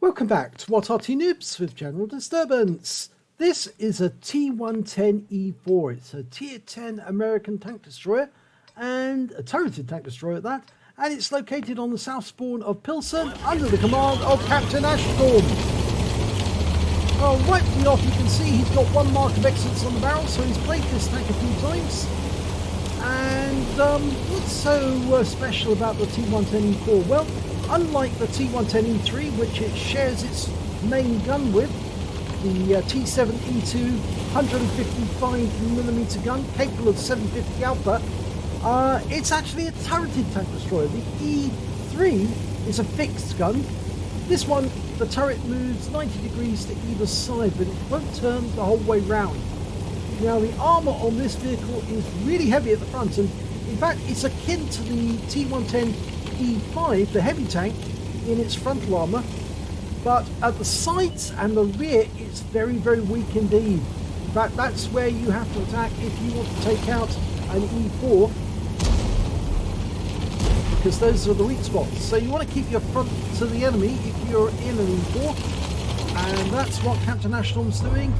Welcome back to What Arty Noobs with General Disturbance. This is a T110E4. It's a Tier 10 American tank destroyer and a turreted tank destroyer at that. And it's located on the south spawn of Pilsen under the command of Captain Ashstorm. Right from the off you can see he's got one mark of excellence on the barrel, so he's played this tank a few times. And what's so special about the T110E4? Well, unlike the T110E3, which it shares its main gun with, the T7E2 155mm gun capable of 750 alpha, it's actually a turreted tank destroyer. The E3 is a fixed gun. This one, the turret moves 90 degrees to either side, but it won't turn the whole way round. Now, the armour on this vehicle is really heavy at the front, and in fact it's akin to the T110E5, the heavy tank, in its frontal armour, but at the sides and the rear it's very, very weak indeed. In fact, that's where you have to attack if you want to take out an E4, because those are the weak spots. So you want to keep your front to the enemy if you're in an E4, and that's what Captain Ashstorm's doing.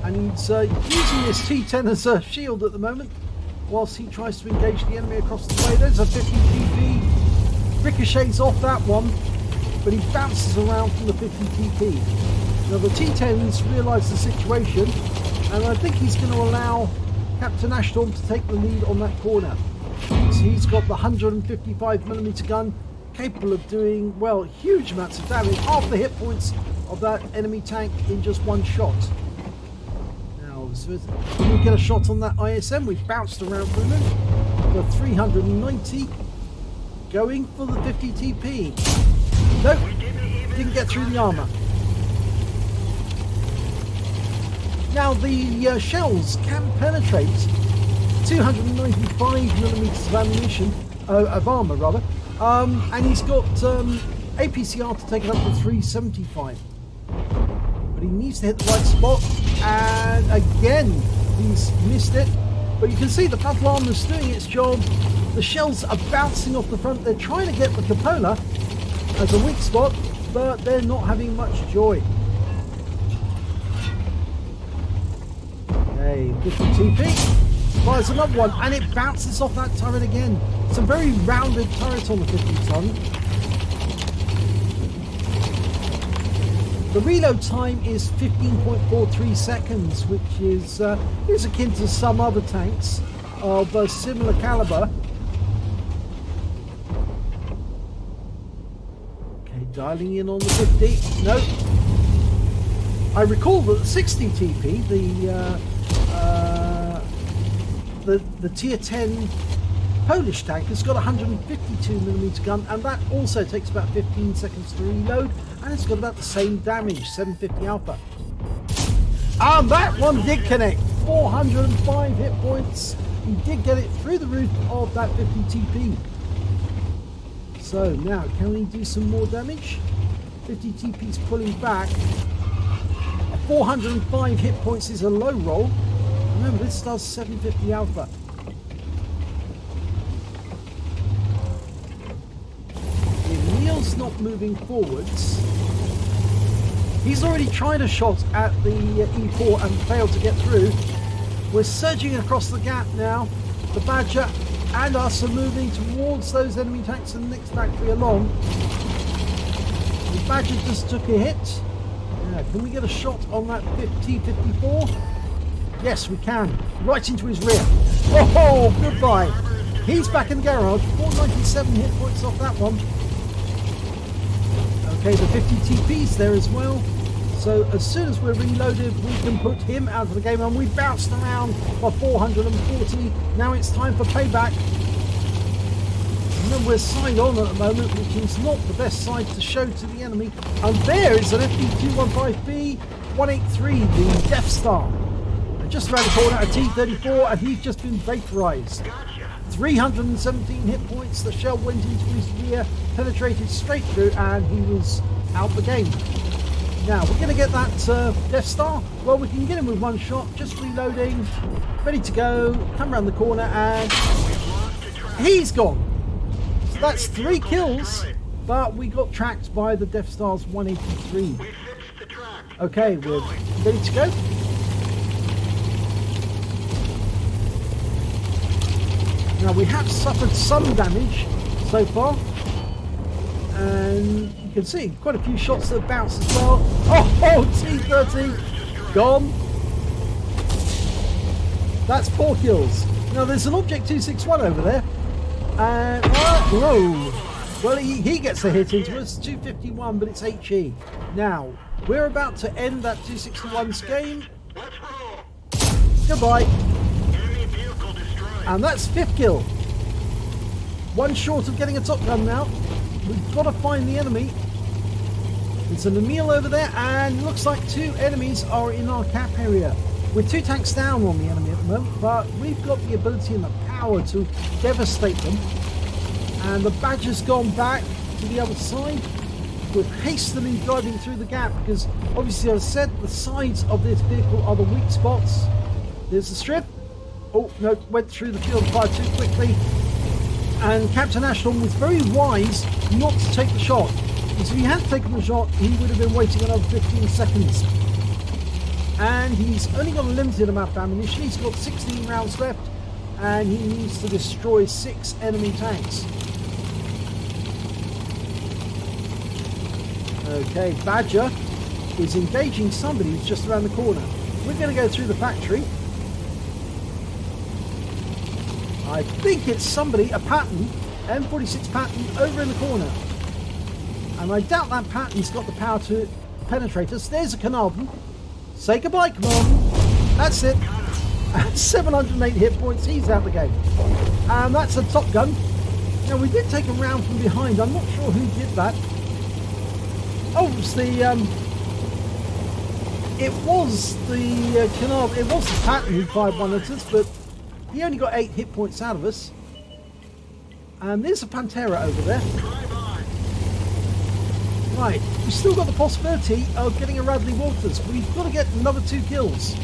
And he's using this T10 as a shield at the moment whilst he tries to engage the enemy across the way. There's a 50 TP, ricochets off that one, but he bounces around from the 50 TP. Now the T10's realised the situation, and I think he's going to allow Captain Ashstorm to take the lead on that corner. So he's got the 155mm gun capable of doing, well, huge amounts of damage, half the hit points of that enemy tank in just one shot. So can we get a shot on that ISM? We've bounced around through them for 390, going for the 50 TP. Nope, didn't get through the armour. Now the shells can penetrate 295mm of ammunition, of armour rather, and he's got APCR to take it up to 375. But he needs to hit the right spot, and again he's missed it. But you can see the frontal armour's doing its job. The shells are bouncing off the front. They're trying to get the cupola as a weak spot, but they're not having much joy. Okay, 50 TP, fires another one, and it bounces off that turret again. It's a very rounded turret on the 50-ton. The reload time is 15.43 seconds, which is akin to some other tanks of a similar caliber. Okay, dialing in on the 50. No. I recall that the 60 TP, the Tier 10 Polish tank, has got a 152mm gun, and that also takes about 15 seconds to reload. And it's got about the same damage, 750 alpha. And that one did connect, 405 hit points. He did get it through the roof of that 50 TP. So now, can we do some more damage? 50 TP's pulling back. 405 hit points is a low roll. Remember, this does 750 alpha. Not moving forwards. He's already tried a shot at the E4 and failed to get through. We're surging across the gap now. The Badger and us are moving towards those enemy tanks in the next factory along. The Badger just took a hit. Can we get a shot on that T54? Yes, we can. Right into his rear. Oh, goodbye. He's back in the garage. 497 hit points off that one. Okay, the 50 TP's there as well. So as soon as we're reloaded, we can put him out of the game, and we bounced around for 440. Now it's time for payback. And then we're side on at the moment, which is not the best side to show to the enemy. And there is an FD215B 183, the Death Star. And just around the corner, a T34, and he's just been vaporized. 317 hit points. The shell went into his rear, penetrated straight through, and he was out the game. Now we're going to get that Death Star. Well, we can get him with one shot. Just reloading, ready to go. Come around the corner, and he's gone. So that's 3 kills but we got tracked by the Death Star's 183. Okay, we're ready to go. Now we have suffered some damage so far, and you can see quite a few shots that bounce as well. Oh, T30 gone. That's 4 kills. Now there's an Object 261 over there, and whoa. Well, he gets a hit into us, 251, but it's HE. Now, we're about to end that 261's game. Goodbye. And that's 5th kill. One short of getting a top gun now. We've got to find the enemy. There's an Emil over there, and looks like 2 enemies are in our cap area. We're 2 tanks down on the enemy at the moment, but we've got the ability and the power to devastate them. And the Badger's gone back to the other side. We're hastily driving through the gap because obviously, as I said, the sides of this vehicle are the weak spots. There's the strip. Oh no, went through the field of fire too quickly. And Captain Ashton was very wise not to take the shot, because if he had taken the shot, he would have been waiting another 15 seconds. And he's only got a limited amount of ammunition. He's got 16 rounds left, and he needs to destroy 6 enemy tanks. Okay, Badger is engaging somebody who's just around the corner. We're going to go through the factory. I think it's somebody, a Patton, M46 Patton, over in the corner. And I doubt that Patton's got the power to penetrate us. There's a Carnarvon. Say goodbye, Carnarvon. That's it. 708 hit points. He's out the game. And that's a Top Gun. Now, we did take a round from behind. I'm not sure who did that. Oh, it was the Carnarvon. It was the Patton who fired one at us, but he only got 8 hit points out of us. And there's a Pantera over there. Right, we've still got the possibility of getting a Radley Walters. We've got to get another 2 kills.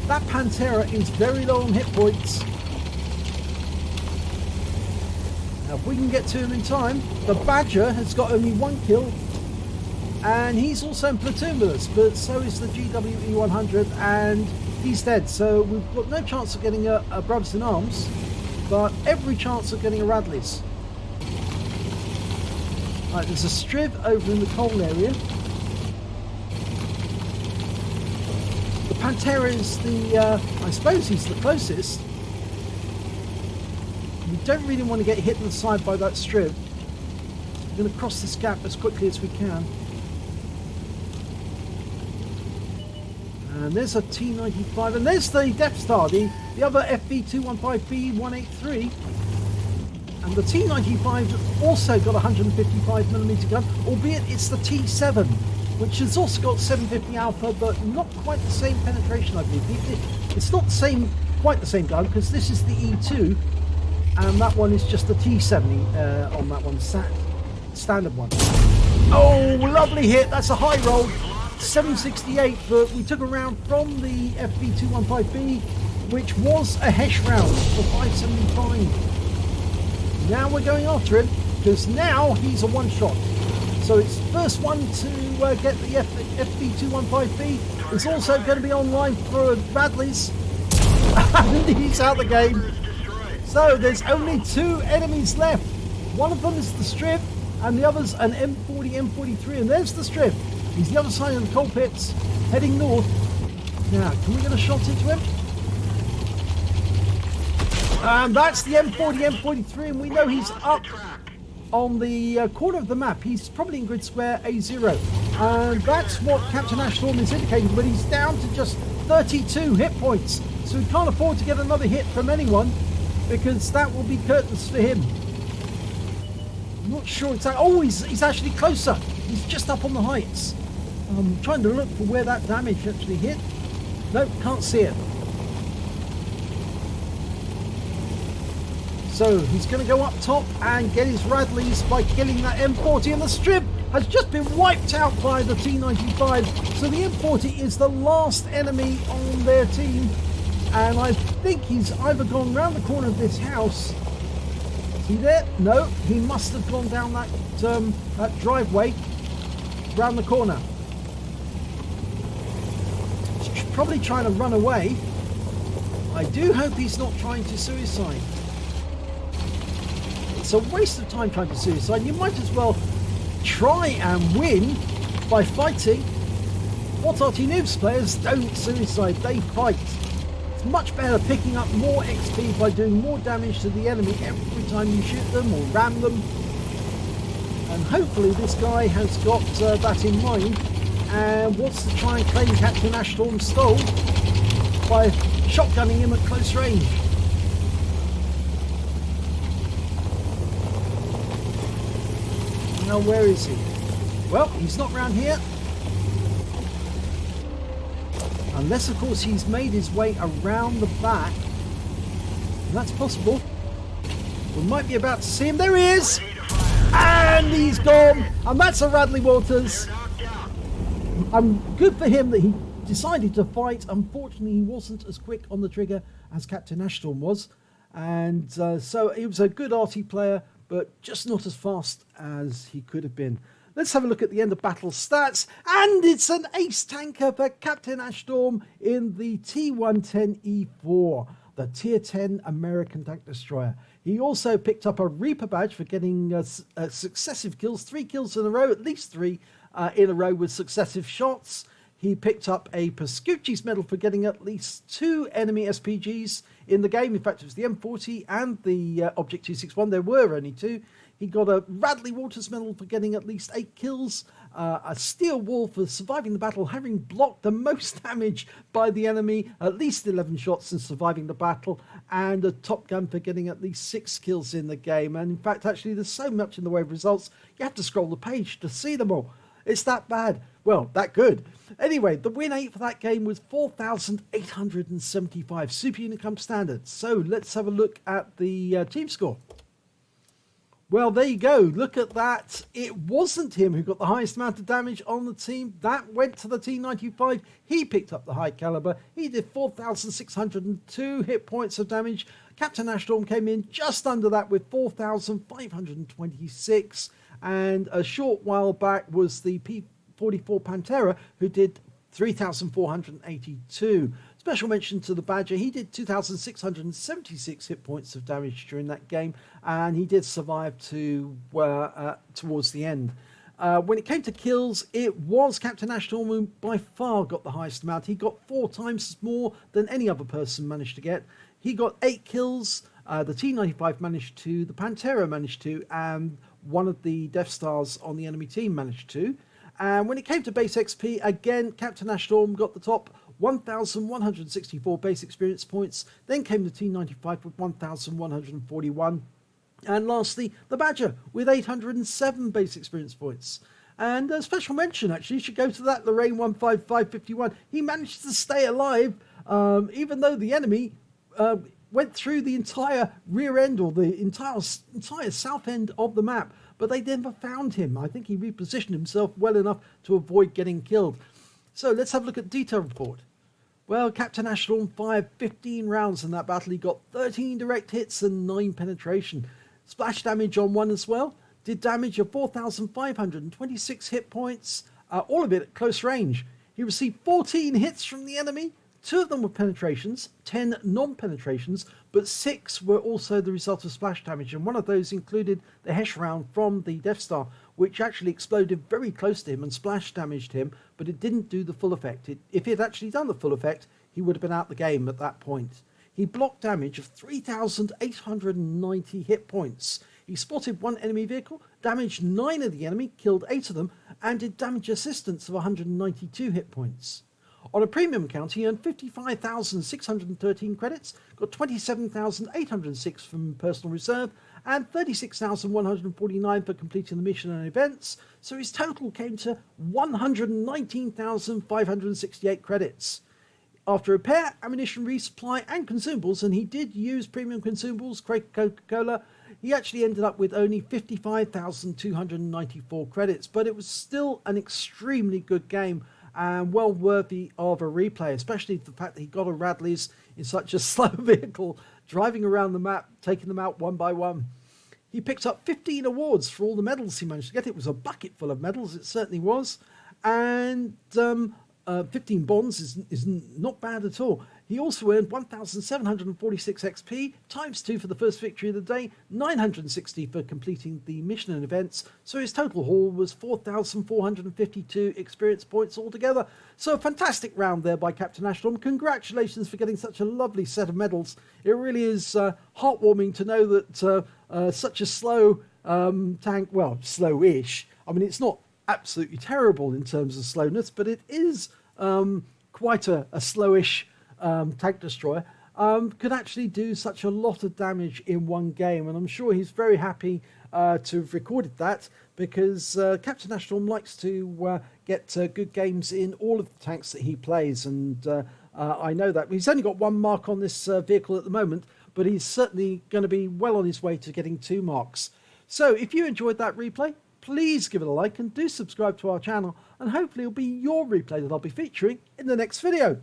That Pantera is very low on hit points. Now, if we can get to him in time, the Badger has got only 1 kill. And he's also in platoon with us, but so is the GWE100, and he's dead. So we've got no chance of getting a Brothers in Arms, but every chance of getting a Radley's. Right, there's a Striv over in the coal area. The Pantera is the, I suppose he's the closest. We don't really want to get hit in the side by that Striv. We're going to cross this gap as quickly as we can. And there's a T95, and there's the Death Star, the other FV215B183. And the T95 also got a 155mm gun, albeit it's the T7, which has also got 750 alpha, but not quite the same penetration, I believe. It's not quite the same gun, because this is the E2, and that one is just the T70 on that one, standard one. Oh, lovely hit! That's a high roll. 768, but we took a round from the FV215B, which was a Hesh round for 575. Now we're going after him, because now he's a one-shot. So it's the first one to get the FV215B. It's also going to be online for Radley's, and he's out the game. So there's only 2 enemies left. One of them is the Striv, and the other's an M40, M43, and there's the Striv. He's the other side of the coal pits, heading north. Now, can we get a shot into him? And that's the M40, M43, and we know he's up on the corner of the map. He's probably in grid square A0. And that's what Captain Ashton is indicating, but he's down to just 32 hit points. So we can't afford to get another hit from anyone, because that will be curtains for him. I'm not sure exactly. Oh, he's actually closer. He's just up on the heights. I'm trying to look for where that damage actually hit. Nope, can't see it. So he's going to go up top and get his Radleys by killing that M40, and the Striv has just been wiped out by the T95. So the M40 is the last enemy on their team, and I think he's either gone round the corner of this house Is he there? No, he must have gone down that driveway round the corner. He's probably trying to run away. I do hope he's not trying to suicide. It's a waste of time trying to suicide. You might as well try and win by fighting. What Arty Noobs players don't suicide, they fight. It's much better picking up more XP by doing more damage to the enemy every time you shoot them or ram them. And hopefully this guy has got that in mind and wants to try and claim Captain Ashtorm's stole by shotgunning him at close range. Now where is he? Well, he's not round here. Unless of course he's made his way around the back. And that's possible. We might be about to see him. There he is! And he's gone! And that's a Radley Walters. I'm good for him that he decided to fight. Unfortunately, he wasn't as quick on the trigger as Captain Ashtorm was. And so he was a good Arty player, but just not as fast as he could have been. Let's have a look at the end of battle stats. And it's an ace tanker for Captain Ashtorm in the T110E4, the Tier 10 American tank destroyer. He also picked up a Reaper badge for getting successive kills, 3 kills in a row, at least 3 in a row with successive shots. He picked up a Pascucci's medal for getting at least 2 enemy SPGs in the game. In fact, it was the M40 and the Object 261. There were only 2. He got a Radley Walters medal for getting at least 8 kills, a Steel Wall for surviving the battle, having blocked the most damage by the enemy, at least 11 shots and surviving the battle, and a Top Gun for getting at least 6 kills in the game. And in fact, actually, there's so much in the way of results, you have to scroll the page to see them all. It's that bad. Well, that good. Anyway, the win 8 for that game was 4,875 super income standard. So let's have a look at the team score. Well, there you go. Look at that. It wasn't him who got the highest amount of damage on the team. That went to the T95. He picked up the high caliber. He did 4,602 hit points of damage. Captain Ashtorm came in just under that with 4,526. And a short while back was the P44 Pantera, who did 3,482. Special mention to the Badger. He did 2,676 hit points of damage during that game, and he did survive to towards the end. When it came to kills, it was Captain Ashtorm who by far got the highest amount. He got 4 times more than any other person managed to get. He got 8 kills. The T95 managed to, the Pantera managed to, and one of the Death Stars on the enemy team managed to. And when it came to base XP, again, Captain Ashtorm got the top, 1,164 base experience points. Then came the T95 with 1,141. And lastly, the Badger with 807 base experience points. And a special mention, actually, should go to that Lorraine 15551. He managed to stay alive, even though the enemy went through the entire rear end or the entire south end of the map, but they never found him. I think he repositioned himself well enough to avoid getting killed. So let's have a look at detail report. Well, Captain Ashtorm fired 15 rounds in that battle. He got 13 direct hits and 9 penetration. Splash damage on 1 as well. Did damage of 4,526 hit points, all of it at close range. He received 14 hits from the enemy. 2 of them were penetrations, 10 non-penetrations, but 6 were also the result of splash damage, and one of those included the Hesh round from the Death Star, which actually exploded very close to him and splash damaged him, but it didn't do the full effect. If it had actually done the full effect, he would have been out the game at that point. He blocked damage of 3,890 hit points. He spotted 1 enemy vehicle, damaged 9 of the enemy, killed 8 of them, and did damage assistance of 192 hit points. On a premium account, he earned 55,613 credits, got 27,806 from personal reserve, and 36,149 for completing the mission and events, so his total came to 119,568 credits. After repair, ammunition resupply, and consumables, and he did use premium consumables, Coca-Cola, he actually ended up with only 55,294 credits, but it was still an extremely good game, and well worthy of a replay, especially the fact that he got a Radley's in such a slow vehicle, driving around the map, taking them out one by one. He picked up 15 awards for all the medals he managed to get. It was a bucket full of medals, it certainly was. And 15 bonds is not bad at all. He also earned 1,746 XP, ×2 for the first victory of the day, 960 for completing the mission and events. So his total haul was 4,452 experience points altogether. So a fantastic round there by Captain Aslains. Congratulations for getting such a lovely set of medals. It really is heartwarming to know that such a slow tank, well, slow-ish. I mean, it's not absolutely terrible in terms of slowness, but it is quite a slowish tank destroyer, could actually do such a lot of damage in one game, and I'm sure he's very happy to have recorded that, because Captain Aslains likes to get good games in all of the tanks that he plays, and I know that. He's only got 1 mark on this vehicle at the moment, but he's certainly going to be well on his way to getting 2 marks. So if you enjoyed that replay, please give it a like and do subscribe to our channel, and hopefully it'll be your replay that I'll be featuring in the next video.